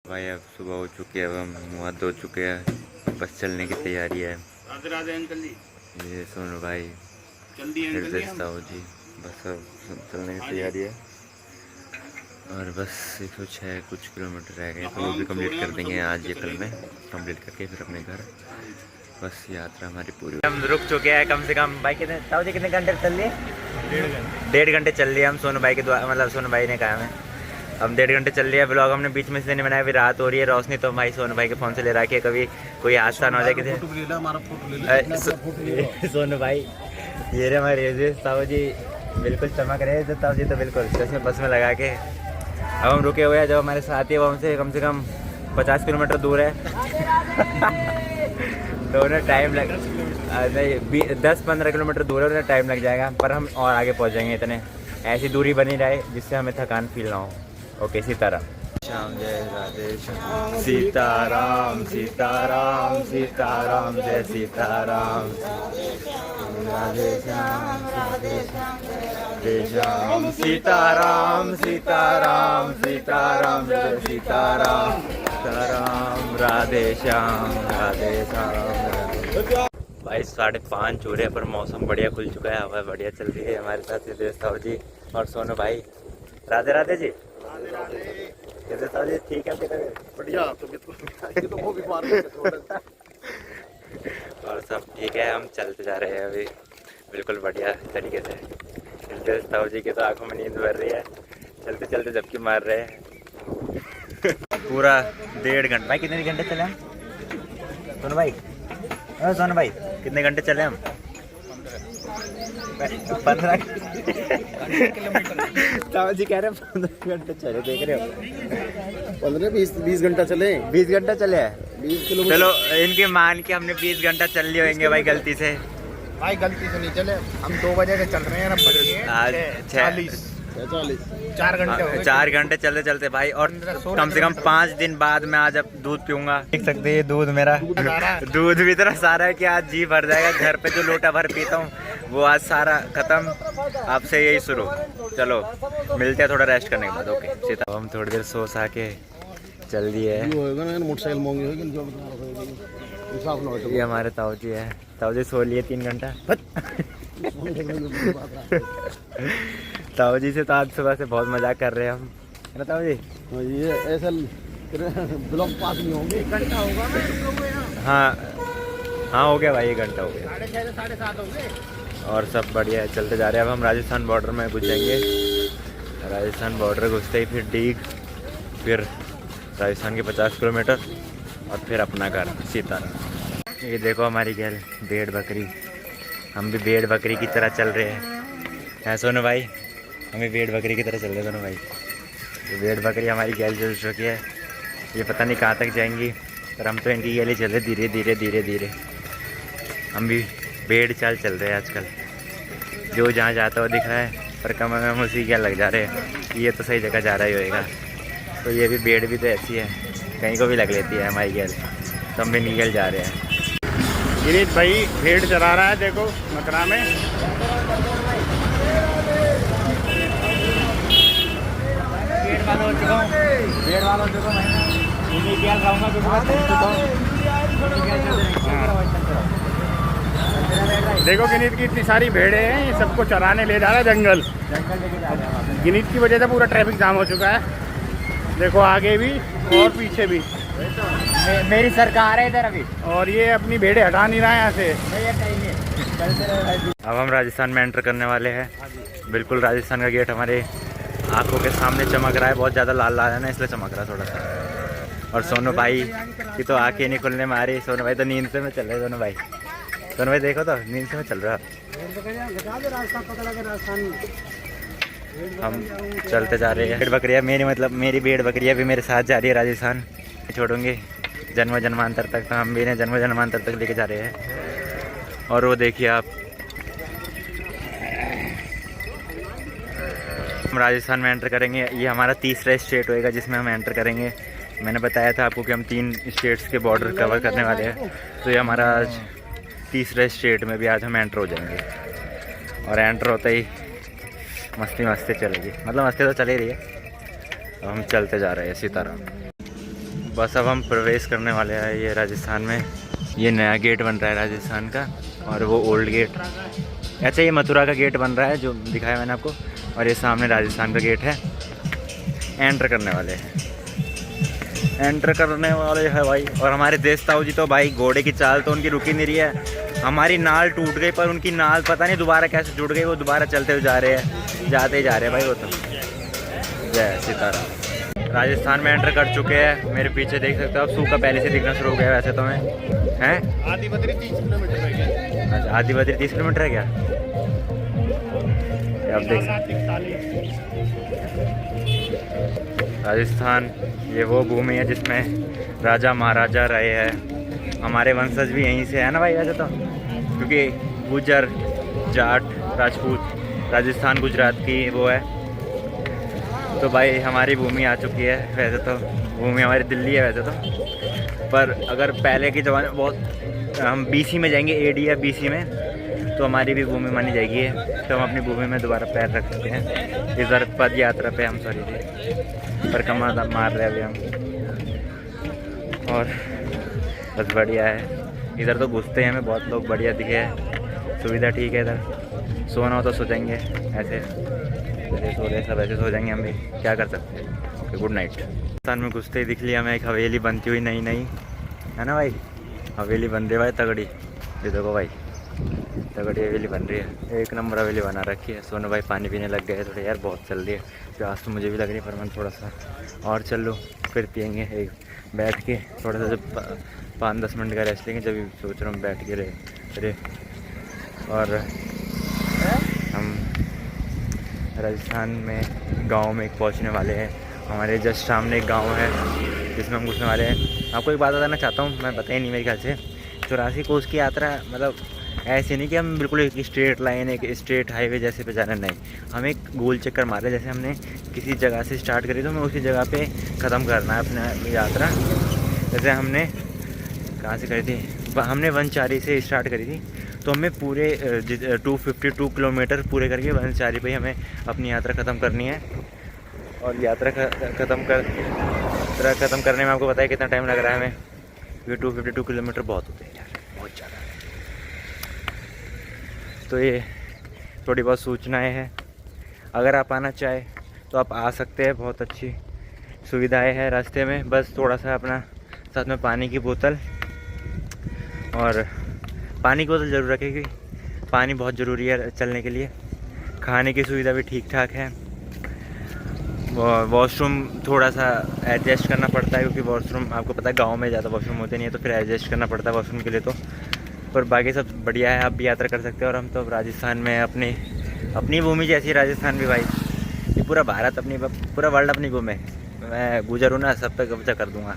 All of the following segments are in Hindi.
भाई अब सुबह हो चुकी है, अब हम मुँह धो चुके हैं, बस चलने की तैयारी है। राधे राधे अंकल जी। ये सोनू भाई जल्दी अंकल जी हम। हो जी, बस अब चलने की तैयारी है और बस 106 कुछ किलोमीटर रह गए तो वो भी कंप्लीट कर देंगे आज या कल में, कंप्लीट करके फिर अपने घर। बस यात्रा हमारी पूरी। हम रुक चुके हैं कम से कम भाई कितने ताऊ जी कितने घंटे चल लिए? 1.5 घंटे चल लिए हम। सोनू भाई के द्वारा मतलब सोनू भाई ने कहा हमें हम 1.5 घंटे चल लिया। ब्लॉग हमने बीच में से नहीं बनाया, अभी रात हो रही है। रोशनी तो भाई सोनू भाई के फ़ोन से ले रखी है, कभी कोई हादसा ना हो जाए किसी। सोनू भाई ये रहे हमारे ताऊ जी, बिल्कुल चमक रहे हैं ताऊ जी तो बिल्कुल जैसे बस में लगा के। अब हम रुके हुए हैं, जो हमारे साथी है वो हमसे कम से कम 50 किलोमीटर दूर है तो उन्हें टाइम लग नहीं 10-15 किलोमीटर दूर है, उन्हें टाइम लग जाएगा, पर हम और आगे पहुंच जाएंगे। इतने ऐसी दूरी बनी रहे जिससे हमें थकान फील ना हो। ओके, सीताराम। श्याम जय राधे श्याम, सीताराम सीताराम सीताराम जय सीताराम, राधे श्याम राधे श्याम, सीताराम सीताराम सीताराम जय सीताराम, सीताराम राधे श्याम राधे श्याम। भाई 5:30 हो रहे हैं पर मौसम बढ़िया खुल चुका है, हवा बढ़िया चल रही है। हमारे साथ सिद्धेश साहू जी और सोनू भाई। राधे राधे जी। कैसे साहू जी? ठीक है बढ़िया। तो वो बीमार है और सब ठीक है। हम चलते जा रहे हैं अभी बिल्कुल बढ़िया तरीके से। सिद्धेश साहू जी की तो आंखों में नींद भर रही है, चलते चलते जबकि मार रहे हैं पूरा 1.5 घंटा। भाई कितने घंटे चले हम? सोनू भाई, सोनू भाई कितने घंटे चले हम? 15 किलोमीटर जी कह रहे हैं 15 घंटे चले, देख रहे हो? 15-20 घंटा चले। 20 घंटा चले हैं। 20 किलोमीटर। चलो इनके मान के हमने 20 घंटा चल लिए होंगे भाई गलती से। भाई गलती से नहीं चले, हम 2 बजे से चल रहे हैं, अब बज गए हैं 40। 4 घंटे हो गए। 4 घंटे चलते चलते भाई, और कम से कम 5 दिन बाद मैं आज अब दूध पीऊंगा। देख सकते हैं दूध मेरा दूध भी इतना सारा है कि आज जी भर जाएगा। घर पे जो लोटा भर पीता हूँ वो आज सारा खत्म, आपसे यही शुरू। चलो मिलते हैं थोड़ा रेस्ट करने के बाद। ओके सीता, हम थोड़ी देर सो सा के चल दिए। ये हमारे ताऊ जी है, ताऊ जी सो लिए 3 घंटा ताऊ जी से तो आज सुबह से बहुत मजाक कर रहे हैं हम, है ना ताऊ जी? ये ऐसा ब्लॉक पास नहीं होंगे, 1 घंटा होगा। हाँ हो गया भाई, 1 घंटा हो गया। 6:30 से 7:30 हो गए। और सब बढ़िया है, चलते जा रहे हैं। अब हम राजस्थान बॉर्डर में घुस जाएंगे। राजस्थान बॉर्डर घुसते ही फिर डीग, फिर राजस्थान के 50 किलोमीटर और फिर अपना घर सीताराम। ये देखो हमारी गैल भेड़ बकरी, हम भी भेड़ बकरी की तरह चल रहे हैं सोनू भाई, हमें भेड़ बकरी की तरह चल रहे हैं सोनू भाई। तो भेड़ बकरी हमारी गैल चल चुकी है, ये पता नहीं कहाँ तक जाएंगी, पर हम तो इनकी गैल ही चल रहे धीरे धीरे धीरे धीरे। हम भी भेड़ चाल चल रहे हैं आजकल, जो जहाँ जाता हुआ दिख रहा है पर कम में हम उसी गैल लग जा रहे हैं कि ये तो सही जगह जा रहा ही होएगा। तो ये भी भेड़ भी तो ऐसी है, कहीं को भी लग लेती है हमारी गैल, तो हम भी निकल जा रहे हैं। गिरीश भाई भेड़ चरा रहा है, देखो मकरा में। देखो गिनीत की इतनी सारी भेड़ें हैं, ये सबको चराने ले जा रहा है जंगल। गिनीत की वजह से पूरा ट्रैफिक जाम हो चुका है, देखो आगे भी और पीछे भी। मेरी सरकार है इधर अभी, और ये अपनी भेड़ें हटा नहीं रहा है यहाँ से। अब हम राजस्थान में एंटर करने वाले हैं। बिल्कुल राजस्थान का गेट हमारे आंखों के सामने चमक रहा है, बहुत ज़्यादा लाल लाल है ना, इसलिए चमक रहा है थोड़ा सा। और सोनू भाई की तो आँखें नहीं खुलने में आ रही, सोनू भाई तो नींद से में चल रहे। सोनू भाई देखो तो नींद से में चल रहा। हम चलते जा रहे हैं। भेड़ बकरियाँ मेरी भेड़ बकरियाँ भी मेरे साथ जा रही है राजस्थान, छोड़ूंगे जन्म जन्मांतर तक, तो हम भी इन्हें जन्म जन्मांतर तक लेके जा रहे हैं। और वो देखिए आप, हम राजस्थान में एंटर करेंगे। ये हमारा 3रा स्टेट होएगा जिसमें हम एंटर करेंगे। मैंने बताया था आपको कि हम 3 स्टेट्स के बॉर्डर कवर करने वाले हैं, तो ये हमारा आज 3रा स्टेट में भी आज हम एंटर हो जाएंगे। और एंटर होते ही मस्ती चलेगी, मतलब मस्ती तो चल ही रही है। अब हम चलते जा रहे हैं सीताराम। बस अब हम प्रवेश करने वाले हैं ये राजस्थान में। ये नया गेट बन रहा है राजस्थान का और वो ओल्ड गेट, अच्छा ये मथुरा का गेट बन रहा है जो दिखाया मैंने आपको, और ये सामने राजस्थान का गेट है। एंटर करने वाले हैं, एंटर करने वाले हैं भाई। और हमारे देश ताऊ जी तो भाई घोड़े की चाल तो उनकी रुकी नहीं रही है। हमारी नाल टूट गई पर उनकी नाल पता नहीं दोबारा कैसे जुड़ गई, वो दोबारा चलते हुए जा रहे हैं, जाते ही जा रहे हैं भाई वो तो। जय सीताराम। राजस्थान में एंटर कर चुके हैं, मेरे पीछे देख सकते हो आप, सूखा पहले से दिखना शुरू हो गया वैसे तो मैं हैं। आदि बद्री 30 किलोमीटर रह गया। अच्छा आदि बद्री 30 किलोमीटर है क्या? ये आप देख राजस्थान, ये वो भूमि है जिसमें राजा महाराजा रहे हैं। हमारे वंशज भी यहीं से है ना भाई वैसे तो, क्योंकि गुजर जाट राजपूत राजस्थान गुजरात की वो है। तो भाई हमारी भूमि आ चुकी है, वैसे तो भूमि हमारी दिल्ली है वैसे तो, पर अगर पहले के ज़माने में बहुत हम BC में जाएंगे, AD या BC में, तो हमारी भी भूमि मानी जाएगी, तो हम अपनी भूमि में दोबारा पैर रख सकते हैं। इस बार पद यात्रा पे हम पर कमा मार रहे अभी हम, और बस बढ़िया है। इधर तो घुसते हैं हमें बहुत लोग, बढ़िया दिखे है, सुविधा ठीक है। इधर सोना हो तो सो जाएंगे, ऐसे सो रहे सब ऐसे सो जाएंगे हम भी, क्या कर सकते हैं। Okay good night. राजस्थान में घुसते ही दिख लिया हमें एक हवेली बनती हुई नई नई, है ना भाई, हवेली बन रही है भाई तगड़ी। ये देखो भाई तगड़ी हवेली बन रही है, एक नंबर हवेली बना रखी है। सोनू भाई पानी पीने लग गए थोड़े, यार बहुत चल रही है प्यास तो मुझे भी लग रही है, पर मैं थोड़ा सा और चल लूँ फिर पियेंगे। एक बैठ के थोड़ा सा जब 5-10 मिनट का रेस्ट लेंगे, जब सोच रहा हूँ बैठ के रहे। और हम राजस्थान में गांव में एक पहुंचने वाले हैं। हमारे जस्ट सामने एक गांव है जिसमें हम घुसने वाले हैं। आपको एक बात बताना चाहता हूँ, मैं बताया नहीं मेरे ख्याल से, 84 कोस की यात्रा मतलब ऐसे नहीं कि हम बिल्कुल एक स्ट्रेट लाइन एक स्ट्रेट हाईवे जैसे पे जाना, नहीं, हम एक गोल चक्कर मारे। जैसे हमने किसी जगह से स्टार्ट करी तो हमें उसी जगह पे ख़त्म करना है अपना यात्रा। जैसे हमने कहाँ से करी थी, हमने वनचारी से स्टार्ट करी थी, तो हमें पूरे 252 किलोमीटर पूरे करके वनचारी पे हमें अपनी यात्रा ख़त्म करनी है। और यात्रा ख़त्म करने में आपको पता है कितना टाइम लग रहा है हमें, क्योंकि 252 किलोमीटर बहुत होते हैं यार, बहुत ज़्यादा। तो ये थोड़ी बहुत सूचनाएं हैं, अगर आप आना चाहें तो आप आ सकते हैं, बहुत अच्छी सुविधाएं हैं रास्ते में। बस थोड़ा सा अपना साथ में पानी की बोतल, और पानी की बोतल ज़रूर रखें क्योंकि पानी बहुत ज़रूरी है चलने के लिए। खाने की सुविधा भी ठीक ठाक है। वॉशरूम थोड़ा सा एडजस्ट करना पड़ता है, क्योंकि वॉशरूम आपको पता है गांव में ज़्यादा वॉशरूम होते नहीं है, तो फिर एडजस्ट करना पड़ता है वॉशरूम के लिए तो। पर बाकी सब बढ़िया है, आप भी यात्रा कर सकते हैं। और हम तो राजस्थान में अपनी भूमि जैसी राजस्थान भी भाई, ये पूरा भारत अपनी, पूरा वर्ल्ड अपनी भूमि है। मैं गुजर हूँ ना, सब पे कब्जा कर दूँगा,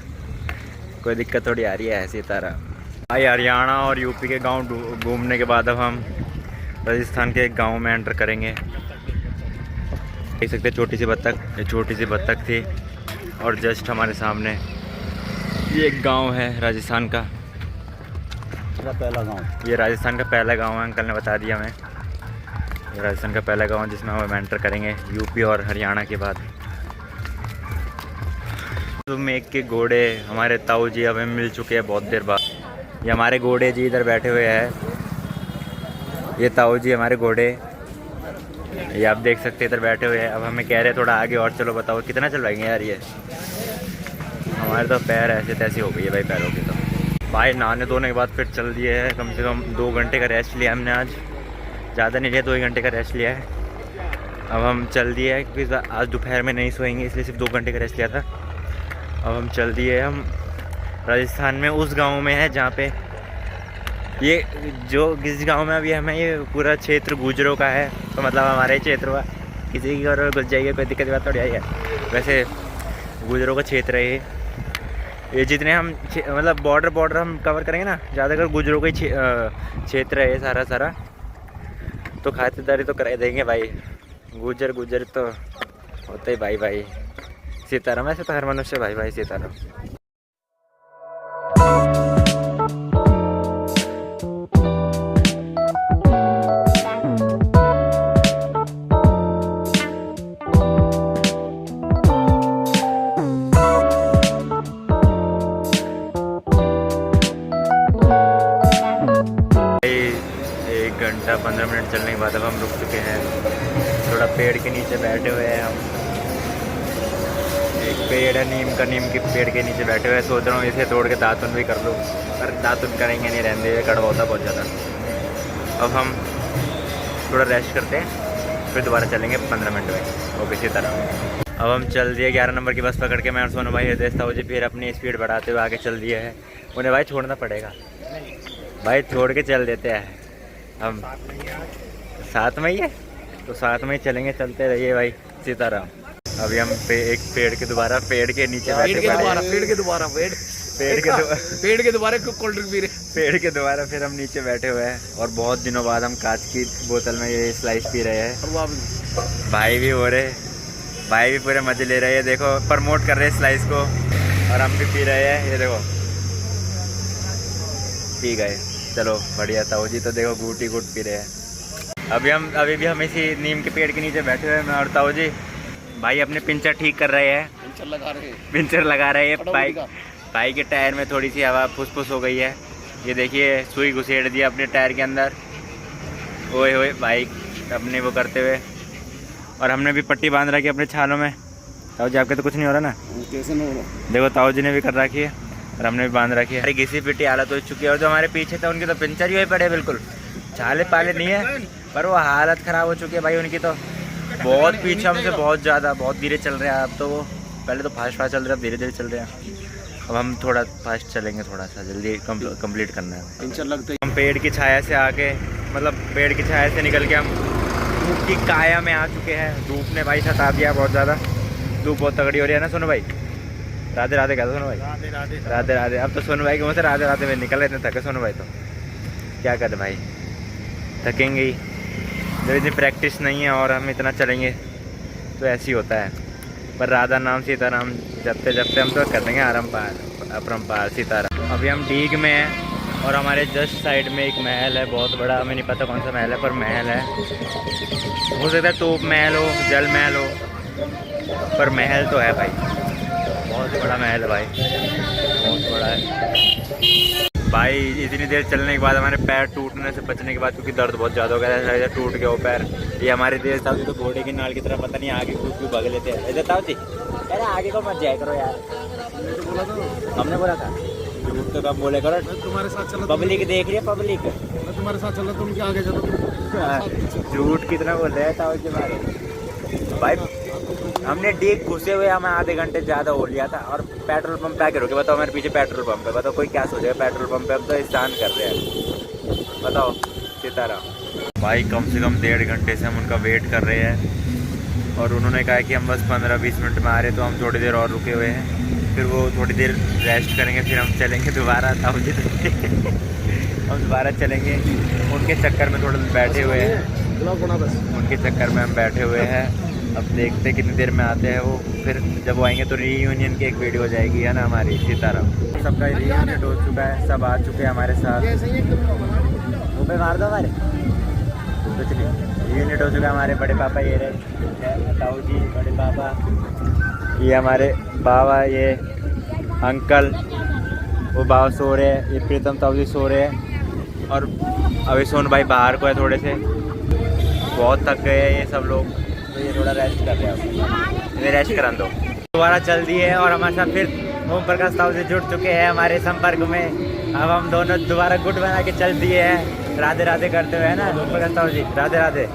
कोई दिक्कत थोड़ी आ रही है ऐसी तरह। भाई हरियाणा और यूपी के गांव घूमने के बाद अब हम राजस्थान के एक गांव में एंटर करेंगे। देख सकते हैं छोटी सी बत्तख, ये छोटी सी बत्तख थी। और जस्ट हमारे सामने ये एक गांव है राजस्थान का, पहला गांव, ये राजस्थान का पहला गांव है, अंकल ने बता दिया हमें। ये राजस्थान का पहला गांव जिसमें हम एंटर करेंगे यूपी और हरियाणा के बाद। तो मेघ के घोड़े हमारे ताऊ जी हमें मिल चुके हैं बहुत देर बाद। ये हमारे घोड़े जी इधर बैठे हुए हैं, ये ताऊ जी हमारे घोड़े, ये आप देख सकते हैं इधर बैठे हुए हैं। अब हमें कह रहे हैं थोड़ा आगे और चलो, बताओ कितना चलवाएंगे यार। ये हमारे तो पैर ऐसे तैसे हो गई है भाई पैरों की। तो भाई नहाने धोने के बाद फिर चल दिए है, कम से कम 2 घंटे का रेस्ट लिया हमने आज, ज़्यादा नहीं लिया, 2 ही घंटे का रेस्ट लिया है। अब हम चल दिए है, क्योंकि आज दोपहर में नहीं सोएंगे इसलिए सिर्फ 2 घंटे का रेस्ट लिया था। अब हम चल दिए, हम राजस्थान में उस गांव में है जहाँ पे ये जो जिस गांव में अभी हमें ये पूरा क्षेत्र गुजरों का है, तो मतलब हमारे क्षेत्र हुआ, किसी की और घुस जाइए कोई दिक्कत की बात थोड़ी आई है। वैसे गुजरों का क्षेत्र है ये जितने हम मतलब बॉर्डर हम कवर करेंगे ना, ज़्यादातर गुजरों का ही क्षेत्र है सारा, तो खातिरदारी तो करा देंगे भाई। गुजर तो होते ही भाई सीताराम, ऐसे तो हर मनुष्य भाई सीताराम। 15 मिनट चलने के बाद अब हम रुक चुके हैं। थोड़ा पेड़ के नीचे बैठे हुए हैं हम। एक पेड़ है नीम का, नीम के पेड़ के नीचे बैठे हुए हैं। सोच रहा हूँ इसे तोड़ के दातुन भी कर लूँ, पर दातुन करेंगे नहीं, रहने दे, कड़वा होता बहुत ज़्यादा। अब हम थोड़ा रेस्ट करते हैं, फिर दोबारा चलेंगे 15 मिनट में। ओके, इसी तरह अब हम चल दिए 11 नंबर की बस पकड़ के। मैं और सोनू भाई हृदय था जी, फिर अपनी स्पीड बढ़ाते हुए आगे चल दिए हैं। उन्हें भाई छोड़ना पड़ेगा, भाई छोड़ के चल देते हैं हम। साथ में ही है तो साथ में ही चलेंगे, चलते रहिए भाई, सीताराम। अभी हम एक पेड़ के दोबारा पेड़ के नीचे बैठे, पेड़ के दोबारा फिर हम नीचे बैठे हुए हैं। और बहुत दिनों बाद हम कांच की बोतल में ये स्लाइस पी रहे हैं। भाई भी हो रहे, भाई भी पूरे मजे ले रहे हैं। देखो प्रमोट कर रहे हैं स्लाइस को, और हम भी पी रहे हैं। ये देखो पी गए, चलो बढ़िया। ताऊ जी तो देखो गुट ही गुट पी रहे हैं। अभी भी हम इसी नीम के पेड़ के नीचे बैठे हुए हैं, मैं और ताऊ जी। भाई अपने पिंचर ठीक कर रहे हैं, पिंचर लगा रहे हैं। बाइक के टायर में थोड़ी सी हवा फुस हो गई है। ये देखिए सुई घुसेड़ दिया अपने टायर के अंदर। ओए ओए बाइक अपने वो करते हुए। और हमने भी पट्टी बांध रखी है अपने छालों में। ताऊ जी आपके तो कुछ नहीं हो रहा ना? कैसे नहीं हो रहा? देखो ताऊ जी ने भी कर रखी है और हमने भी बांध रखी है। अरे घिसी पिटी हालत हो चुकी है। और जो हमारे पीछे थे उनकी तो पिंचर ही पड़े, बिल्कुल छाले पाले नहीं है, पर वो हालत ख़राब हो चुकी है भाई उनकी। तो बहुत पीछे हमसे, बहुत ज़्यादा, बहुत धीरे चल रहे हैं अब तो। वो पहले तो फास्ट चल रहे हैं, अब धीरे धीरे चल रहे हैं। अब हम थोड़ा फास्ट चलेंगे, थोड़ा सा जल्दी कंप्लीट करना है। पिंचर लगते हम पेड़ की छाया से आके, मतलब पेड़ की छाया से निकल के हम धूप की काया में आ चुके हैं। धूप ने भाई सता दिया बहुत ज़्यादा, धूप बहुत तगड़ी हो रही है ना सोनू भाई? राधे राधे कहते सोनू भाई, राधे राधे। अब तो सोनू भाई के मुँह से राधे राधे में निकल रहे, इतने थके सोनू भाई तो क्या करे भाई, थकेंगे ही जब इतनी प्रैक्टिस नहीं है। और हम इतना चलेंगे तो ऐसे ही होता है। पर राधा नाम सीताराम जपते जपते हम तो कर देंगे अपरंपार सीताराम। अभी हम डीग में हैं और हमारे जस्ट साइड में एक महल है बहुत बड़ा। हमें नहीं पता कौन सा महल है, पर महल है। हो सकता है तोप महल हो, जल महल हो, पर महल तो है भाई। बहुत बड़ा महल है भाई, बहुत बड़ा है भाई। इतनी देर चलने के बाद हमारे पैर टूटने से बचने के बाद, क्योंकि दर्द बहुत ज़्यादा हो गया था, ऐसा टूट गया वो पैर। ये हमारे देश था तो घोड़े की नाल की तरह पता नहीं आगे क्यों भाग लेते हैं। ऐसा था जी, अरे आगे को मत जाया करो यार। तो बोला था, हमने बोला था झूठ तो कब बोले करो। तुम्हारे साथ चला, पब्लिक देख रही है, पब्लिक मैं तुम्हारे साथ चला, तुम क्या आगे चलो। झूठ कितना बोल रहे था उसके बारे भाई। हमने डीग घुसे हुए हमें आधे घंटे ज़्यादा हो लिया था। और पेट्रोल पंप पे आके रुके, बताओ मेरे पीछे पेट्रोल पंप है, बताओ कोई क्या सोचेगा पेट्रोल पंप पे। हम तो स्नान कर रहे हैं, बताओ सीताराम। भाई कम से कम 1.5 घंटे से हम उनका वेट कर रहे हैं। और उन्होंने कहा कि हम बस 15-20 मिनट में आ रहे, तो हम थोड़ी देर और रुके हुए हैं। फिर वो थोड़ी देर रेस्ट करेंगे, फिर हम चलेंगे दोबारा। था मुझे हम दोबारा चलेंगे। उनके चक्कर में थोड़ा बैठे हुए हैं, उनके चक्कर में हम बैठे हुए हैं। अब देखते हैं कितनी देर में आते हैं वो। फिर जब वो आएंगे तो रीयूनियन की एक वीडियो हो जाएगी, है ना हमारी, सीताराम। सबका रीयूनियन हो चुका है, सब आ चुके हैं हमारे साथ। वो पे मार दो हमारे, तो चलिए रीयूनियन हो चुका है। हमारे बड़े पापा ये रहे, ताऊ जी बड़े पापा, ये हमारे बाबा, ये अंकल, वो बाबा सो रहे हैं, ये प्रीतम ताऊ जी सो रहे हैं। और अभी सोन भाई बाहर को है, थोड़े से बहुत थक गए हैं ये सब लोग, तो ये थोड़ा रेस्ट कर रहे हैं। इन्हें रेस्ट करा दो। दोबारा चल दिए और हमारे साथ फिर ओम प्रकाश ताऊ से जुड़ चुके हैं हमारे संपर्क में। अब हम दोनों दोबारा गुट बना के चल दिए हैं, राधे राधे करते हुए, है ना ओम प्रकाश ताऊ जी? राधे राधे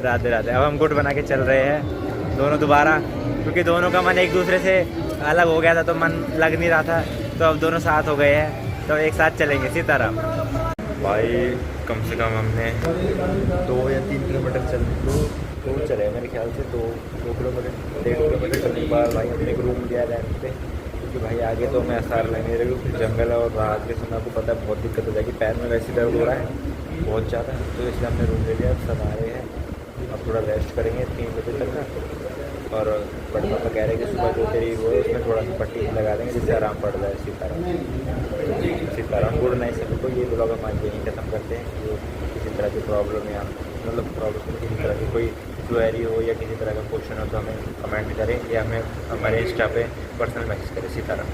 राधे राधे। अब हम गुट बना के चल रहे हैं दोनों दोबारा, क्योंकि दोनों का मन एक दूसरे से अलग हो गया था, तो मन लग नहीं रहा था। तो अब दोनों साथ हो गए हैं, तो एक साथ चलेंगे, सीताराम। भाई कम से कम हमने 2 या 3 किलोमीटर दो चले मेरे ख्याल से, 2 किलोमीटर 1.5 किलोमीटर चलने के बाद भाई हमने एक रूम लिया रेंट पे। क्योंकि भाई आगे तो मैं आसार लगने लगे, जंगल है और रात के समय आपको पता है बहुत दिक्कत हो जाएगी। पैर में वैसे दर्द हो रहा है बहुत ज़्यादा, तो इसलिए हमने रूम ले लिया। सब आ रहे हैं, अब थोड़ा रेस्ट करेंगे 3 बजे तक का। और बड़े पापा कह रहे हैं कि सुबह जो तेरी वो है उसमें थोड़ा सा पट्टी लगा देंगे जिससे आराम पड़ जाए। सीताराम गुड नाइट सभी को। ये ब्लॉग हम आज यहीं खत्म करते हैं। जो किसी तरह की प्रॉब्लम या मतलब प्रॉब्लम किसी तरह की कोई क्वेरी हो या किसी तरह का क्वेश्चन हो तो हमें कमेंट करें या हमें हमारे इंस्टा पे पर्सनल मैसेज करें। सीताराम।